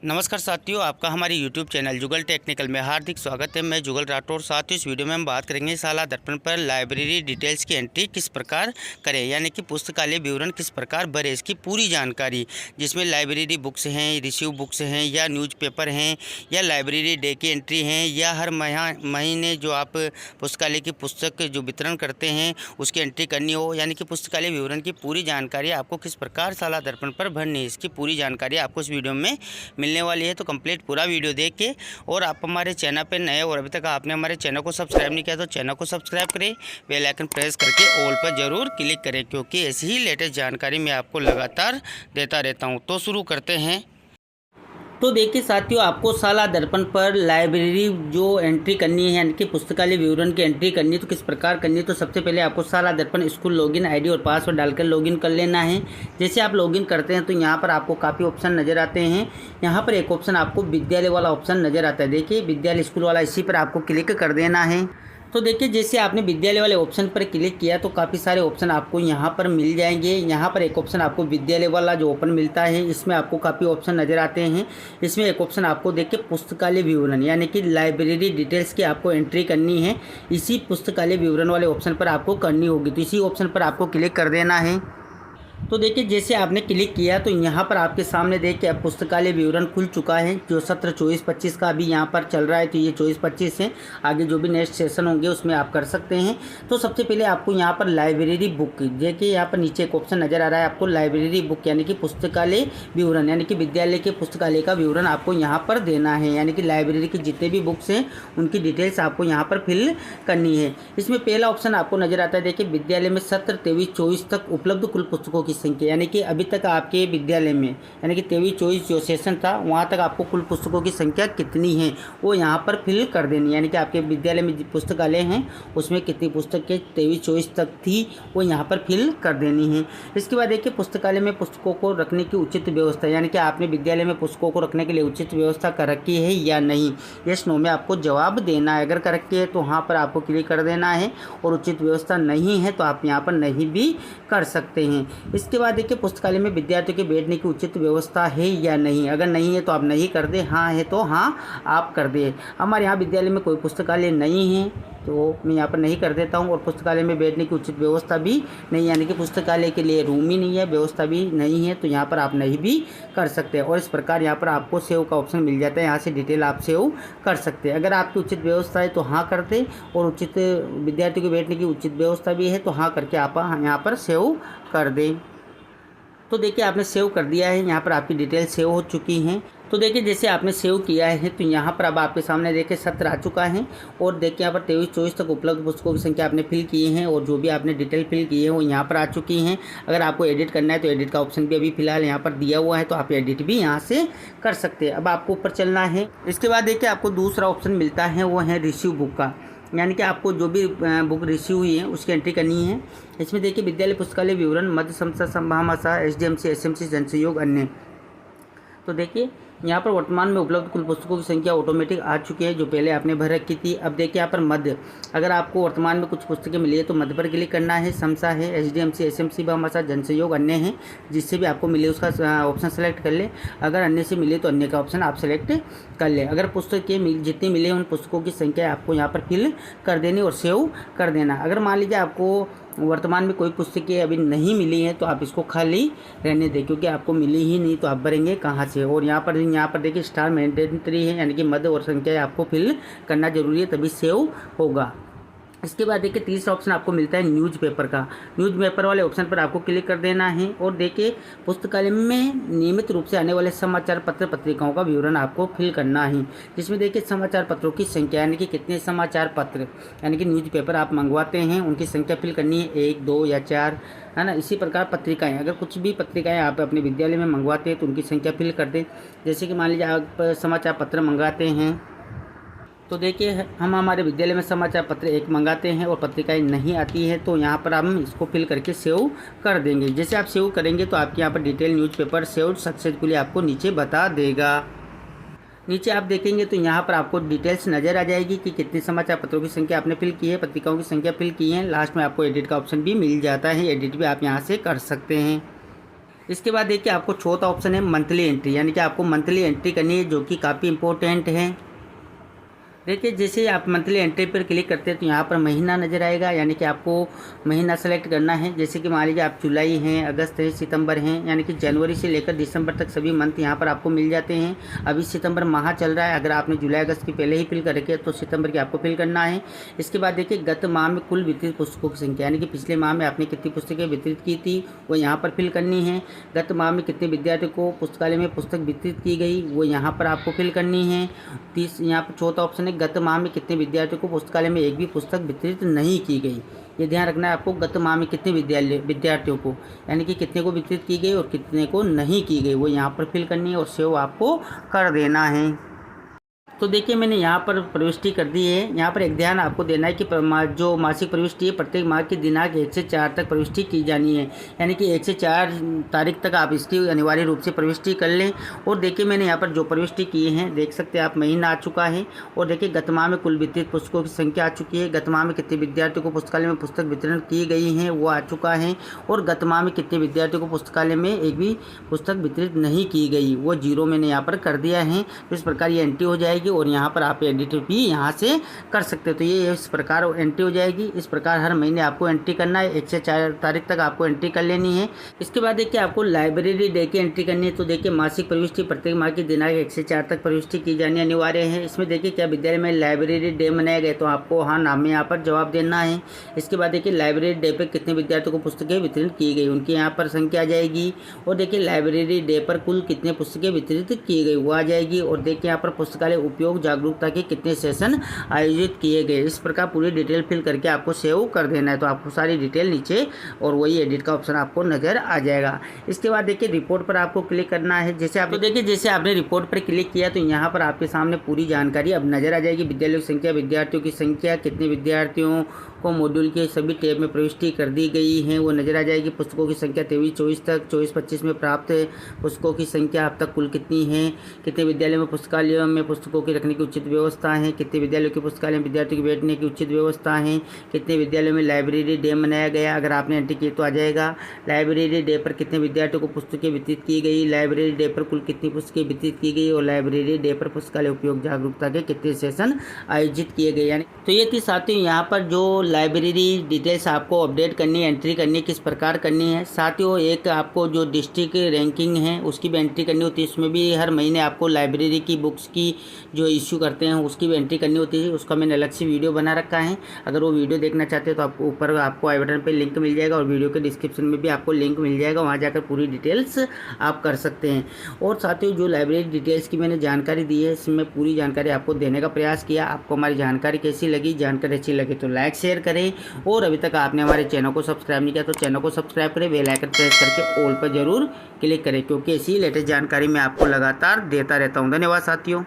नमस्कार साथियों, आपका हमारे YouTube चैनल जुगल टेक्निकल में हार्दिक स्वागत है। मैं जुगल राठौर। साथियों, इस वीडियो में हम बात करेंगे साला दर्पण पर लाइब्रेरी डिटेल्स की एंट्री किस प्रकार करें, यानी कि पुस्तकालय विवरण किस प्रकार भरें, इसकी पूरी जानकारी, जिसमें लाइब्रेरी बुक्स हैं, रिसीव बुक्स हैं या न्यूज़पेपर हैं या लाइब्रेरी डे की एंट्री हैं या हर महीने जो आप पुस्तकालय की पुस्तक जो वितरण करते हैं उसकी एंट्री करनी हो, यानी कि पुस्तकालय विवरण की पूरी जानकारी आपको किस प्रकार साला दर्पण पर भरनी है, इसकी पूरी जानकारी आपको इस वीडियो में मिलने वाली है। तो कंप्लीट पूरा वीडियो देख के, और आप हमारे चैनल पे नए और अभी तक आपने हमारे चैनल को सब्सक्राइब नहीं किया तो चैनल को सब्सक्राइब करें, बेल आइकन प्रेस करके ऑल पर ज़रूर क्लिक करें, क्योंकि ऐसी ही लेटेस्ट जानकारी मैं आपको लगातार देता रहता हूं। तो शुरू करते हैं। तो देखिए साथियों, आपको साला दर्पण पर लाइब्रेरी जो एंट्री करनी है, यानी कि पुस्तकालय विवरण की एंट्री करनी है, तो किस प्रकार करनी है। तो सबसे पहले आपको साला दर्पण स्कूल लॉगिन आईडी और पासवर्ड डालकर लॉगिन कर लेना है। जैसे आप लॉगिन करते हैं तो यहाँ पर आपको काफ़ी ऑप्शन नज़र आते हैं। यहाँ पर एक ऑप्शन आपको विद्यालय वाला ऑप्शन नज़र आता है। देखिए विद्यालय स्कूल वाला, इसी पर आपको क्लिक कर देना है। तो देखिए जैसे आपने विद्यालय वाले ऑप्शन पर क्लिक किया तो काफ़ी सारे ऑप्शन आपको यहाँ पर मिल जाएंगे। यहाँ पर एक ऑप्शन आपको विद्यालय वाला जो ओपन मिलता है, इसमें आपको काफ़ी ऑप्शन नज़र आते हैं। इसमें एक ऑप्शन आपको देखिए पुस्तकालय विवरण, यानी कि लाइब्रेरी डिटेल्स की आपको एंट्री करनी है। इसी पुस्तकालय विवरण वाले ऑप्शन पर आपको करनी होगी, तो इसी ऑप्शन पर आपको क्लिक कर देना है। तो देखिए जैसे आपने क्लिक किया तो यहाँ पर आपके सामने देखिए अब पुस्तकालय विवरण खुल चुका है, जो सत्र 24-25 का अभी यहाँ पर चल रहा है। तो ये 24-25 है, आगे जो भी नेक्स्ट सेशन होंगे उसमें आप कर सकते हैं। तो सबसे पहले आपको यहाँ पर लाइब्रेरी बुक, देखिए यहाँ पर नीचे एक ऑप्शन नज़र आ रहा है आपको लाइब्रेरी बुक, यानी कि पुस्तकालय विवरण, यानी कि विद्यालय के पुस्तकालय का विवरण आपको यहाँ पर देना है। यानी कि लाइब्रेरी की जितने भी बुक्स हैं उनकी डिटेल्स आपको यहाँ पर फिल करनी है। इसमें पहला ऑप्शन आपको नज़र आता है, देखिए विद्यालय में सत्र 23-24 तक उपलब्ध कुल पुस्तकों की संख्या, यानी कि अभी तक आपके विद्यालय में, यानी कि 23-24 जो सेशन था वहाँ तक आपको कुल पुस्तकों की संख्या कितनी है वो यहाँ पर फिल कर देनी है। यानी कि आपके विद्यालय में पुस्तकालय हैं उसमें कितनी पुस्तकें 23-24 तक थी वो यहाँ पर फिल कर देनी है। इसके बाद देखिए पुस्तकालय में पुस्तकों को रखने की उचित व्यवस्था, यानी कि आपने विद्यालय में पुस्तकों को रखने के लिए उचित व्यवस्था कर रखी है या नहीं, यस नो में आपको जवाब देना है। अगर कर रखी है तो वहाँ पर आपको क्लिक कर देना है, और उचित व्यवस्था नहीं है तो आप यहाँ पर नहीं भी कर सकते हैं। इसके बाद देखिए पुस्तकालय में विद्यार्थियों के बैठने की उचित व्यवस्था है या नहीं, अगर नहीं है तो आप नहीं कर दे, हाँ है तो हाँ आप कर दे। हमारे यहाँ विद्यालय में कोई पुस्तकालय नहीं है तो मैं यहाँ पर नहीं कर देता हूँ, और पुस्तकालय में बैठने की उचित व्यवस्था भी नहीं, यानी कि पुस्तकालय के लिए रूम ही नहीं है, व्यवस्था भी नहीं है, तो यहाँ पर आप नहीं भी कर सकते। और इस प्रकार यहाँ पर आपको सेव का ऑप्शन मिल जाता है, यहाँ से डिटेल आप सेव कर सकते हैं। अगर आपकी उचित व्यवस्था है तो हाँ कर दे, और उचित विद्यार्थियों के बैठने की उचित व्यवस्था भी है तो हाँ करके आप यहाँ पर सेव कर दें। तो देखिए आपने सेव कर दिया है, यहाँ पर आपकी डिटेल सेव हो चुकी हैं। तो देखिए जैसे आपने सेव किया है तो यहाँ पर अब आपके सामने देखिए सत्र आ चुका है, और देखिए यहाँ पर 23-24 तक उपलब्ध पुस्तकों की संख्या आपने फिल की है, और जो भी आपने डिटेल फिल की है वो यहाँ पर आ चुकी हैं। अगर आपको एडिट करना है तो एडिट का ऑप्शन भी अभी फिलहाल यहाँ पर दिया हुआ है, तो आप एडिट भी यहाँ से कर सकते हैं। अब आपको ऊपर चलना है। इसके बाद देखिए आपको दूसरा ऑप्शन मिलता है, वो है रिसीव बुक का, यानी कि आपको जो भी बुक रिसीव हुई है उसकी एंट्री करनी है। इसमें देखिए विद्यालय पुस्तकालय विवरण, मध्य संस्था संभामाशा, एसडीएमसी, एसएमसी, जनसहयोग, अन्य। तो देखिए यहाँ पर वर्तमान में उपलब्ध कुल पुस्तकों की संख्या ऑटोमेटिक आ चुकी है, जो पहले आपने भर रखी थी। अब देखिए यहाँ पर मध्य, अगर आपको वर्तमान में कुछ पुस्तकें मिली है तो मध्य पर क्लिक करना है। समसा है, एसडीएमसी, एसएमसी, भामाशा, जनसहयोग, अन्य है, जिससे भी आपको मिले उसका ऑप्शन सेलेक्ट कर ले। अगर अन्य से मिले तो अन्य का ऑप्शन आप सेलेक्ट कर ले। अगर पुस्तकें जितनी मिले उन पुस्तकों की संख्या आपको यहाँ पर फिल कर देनी और सेव कर देना। अगर मान लीजिए आपको वर्तमान में कोई पुस्तकें अभी नहीं मिली हैं तो आप इसको खाली रहने दें, क्योंकि आपको मिली ही नहीं तो आप भरेंगे कहाँ से। और यहाँ पर देखिए स्टार मैंडेटरी है, यानी कि मध्य और संख्या आपको फिल करना जरूरी है, तभी सेव होगा। इसके बाद देखिए तीसरा ऑप्शन आपको मिलता है न्यूज़पेपर का। न्यूज़पेपर वाले ऑप्शन पर आपको क्लिक कर देना है, और देखिए पुस्तकालय में नियमित रूप से आने वाले समाचार पत्र पत्रिकाओं का विवरण आपको फिल करना है, जिसमें देखिए समाचार पत्रों की संख्या, यानी कि कितने समाचार पत्र, यानी कि न्यूज़पेपर आप मंगवाते हैं उनकी संख्या फिल करनी है, 1, 2 या 4, है ना। इसी प्रकार पत्रिकाएँ, अगर कुछ भी पत्रिकाएँ आप अपने विद्यालय में मंगवाते हैं तो उनकी संख्या फिल कर दें। जैसे कि मान लीजिए आप समाचार पत्र मंगाते हैं, तो देखिए हम हमारे विद्यालय में समाचार पत्र 1 मंगाते हैं और पत्रिकाएं नहीं आती है, तो यहाँ पर हम इसको फिल करके सेव कर देंगे। जैसे आप सेव करेंगे तो आपके यहाँ पर डिटेल न्यूज़पेपर सेव सक्सेसफुली आपको नीचे बता देगा। नीचे आप देखेंगे तो यहाँ पर आपको डिटेल्स नज़र आ जाएगी कि कितने समाचार पत्रों की संख्या आपने फिल की है, पत्रिकाओं की संख्या फिल की है। लास्ट में आपको एडिट का ऑप्शन भी मिल जाता है, एडिट भी आप यहाँ से कर सकते हैं। इसके बाद देखिए आपको चौथा ऑप्शन है मंथली एंट्री, यानी कि आपको मंथली एंट्री करनी है, जो कि काफ़ी इंपॉर्टेंट है। देखिए जैसे आप मंथली एंट्री पर क्लिक करते हैं तो यहाँ पर महीना नज़र आएगा, यानी कि आपको महीना सेलेक्ट करना है। जैसे कि मान लीजिए आप जुलाई हैं, अगस्त है, सितंबर हैं, यानी कि जनवरी से लेकर दिसंबर तक सभी मंथ यहाँ पर आपको मिल जाते हैं। अभी सितंबर माह चल रहा है, अगर आपने जुलाई अगस्त की पहले ही फिल कर रखी है तो सितंबर की आपको फिल करना है। इसके बाद देखिए गत माह में कुल वितरित पुस्तकों की संख्या, यानी कि पिछले माह में आपने कितनी पुस्तकें वितरित की थी वो यहाँ पर फिल करनी है। गत माह में कितने विद्यार्थियों को पुस्तकालय में पुस्तक वितरित की गई वो यहाँ पर आपको फिल करनी है। यहाँ पर चौथा ऑप्शन है गत माह में कितने विद्यार्थियों को पुस्तकालय में एक भी पुस्तक वितरित नहीं की गई। ये ध्यान रखना है आपको, गत माह में कितने विद्यार्थियों को, यानी कि कितने को वितरित की गई और कितने को नहीं की गई, वो यहाँ पर फिल करनी है और सेव आपको कर देना है। तो देखिए मैंने यहाँ पर प्रविष्टि कर दी है। यहाँ पर एक ध्यान आपको देना है कि जो मासिक प्रविष्टि है प्रत्येक माह की दिनांक 1 से 4 तक प्रविष्टि की जानी है, यानी कि 1 से 4 तारीख तक आप इसकी अनिवार्य रूप से प्रविष्टि कर लें। और देखिए मैंने यहाँ पर जो प्रविष्टि किए हैं देख सकते हैं आप, महीना आ चुका है। और देखिए गत माह में कुल वितरित पुस्तकों की संख्या आ चुकी है, गत माह में कितने विद्यार्थियों को पुस्तकालय में पुस्तक वितरण की गई हैं वो आ चुका है, और गत माह में कितने विद्यार्थियों को पुस्तकालय में एक भी पुस्तक वितरित नहीं की गई वो 0 मैंने यहाँ पर कर दिया है। तो इस प्रकार ये एंट्री हो जाएगी और यहाँ पर आप एडिट भी यहाँ से कर सकते हो। तो ये इस प्रकार एंट्री हो जाएगी। इस प्रकार हर महीने आपको एंट्री करना है, 1 से 4 तारीख तक आपको एंट्री कर लेनी है। इसके बाद देखिए आपको लाइब्रेरी डे की एंट्री करनी है। तो देखिए मासिक प्रविष्टि प्रत्येक माह की दिनांक 1 से 4 तक प्रविष्टि की जानी अनिवार्य है। इसमें देखिए क्या विद्यालय में लाइब्रेरी डे मनाया गया, तो आपको हाँ नाम में यहाँ पर जवाब देना है। इसके बाद देखिए लाइब्रेरी डे पर कितने विद्यार्थियों को पुस्तकें वितरित की गई उनकी यहाँ पर संख्या आ जाएगी। और देखिए लाइब्रेरी डे पर कुल कितने पुस्तकें वितरित की गई वो आ जाएगी। और देखिए यहाँ पर पुस्तकालय उपयोग जागरूकता के कितने सेशन आयोजित किए गए। इस प्रकार पूरी डिटेल फिल करके आपको सेव कर देना है। तो आपको सारी डिटेल नीचे और वही एडिट का ऑप्शन आपको नजर आ जाएगा। इसके बाद देखिए रिपोर्ट पर आपको क्लिक करना है। जैसे आप देखिए जैसे आपने रिपोर्ट पर क्लिक किया तो यहाँ पर आपके सामने पूरी जानकारी अब नजर आ जाएगी। विद्यालयों की संख्या, विद्यार्थियों की संख्या, कितने विद्यार्थियों को मॉड्यूल के सभी टैब में प्रविष्टि कर दी गई है वो नजर आ जाएगी। पुस्तकों की संख्या 23-24 तक, 24-25 में प्राप्त पुस्तकों की संख्या अब तक कुल कितनी है, कितने विद्यालयों में पुस्तकालयों में पुस्तकों की रखने की उचित व्यवस्था है, कितने विद्यालयों के पुस्तकालय में विद्यार्थियों के बैठने की उचित व्यवस्था है, कितने विद्यालयों में लाइब्रेरी डे मनाया गया, अगर आपने एंट्री की तो आ जाएगा। लाइब्रेरी डे पर कितने विद्यार्थियों को पुस्तकें वितरित की गई, लाइब्रेरी डे पर कुल कितनी पुस्तकें वितरित की गई, और लाइब्रेरी डे पर पुस्तकालय उपयोग जागरूकता के कितने सेशन आयोजित किए गए। यानी तो ये थी साथियों यहाँ पर जो लाइब्रेरी डिटेल्स आपको अपडेट करनी है, एंट्री करनी किस प्रकार करनी है। साथियों एक आपको जो डिस्ट्रिक्ट रैंकिंग है उसकी भी एंट्री करनी होती है, उसमें भी हर महीने आपको लाइब्रेरी की बुक्स की जो इश्यू करते हैं उसकी भी एंट्री करनी होती है। उसका मैंने अलग से वीडियो बना रखा है, अगर वो वीडियो देखना चाहते हैं तो आपको ऊपर आपको आई बटन पर लिंक मिल जाएगा और वीडियो के डिस्क्रिप्शन में भी आपको लिंक मिल जाएगा, वहाँ जाकर पूरी डिटेल्स आप कर सकते हैं। और साथियों जो लाइब्रेरी डिटेल्स की मैंने जानकारी दी है इसमें पूरी जानकारी आपको देने का प्रयास किया। आपको हमारी जानकारी कैसी लगी, जानकारी अच्छी लगी तो लाइक शेयर करें, और अभी तक आपने हमारे चैनल को सब्सक्राइब नहीं किया तो चैनल को सब्सक्राइब करें, बेल आइकन प्रेस करके ऑल पर जरूर क्लिक करें, क्योंकि ऐसी लेटेस्ट जानकारी मैं आपको लगातार देता रहता हूं। धन्यवाद साथियों।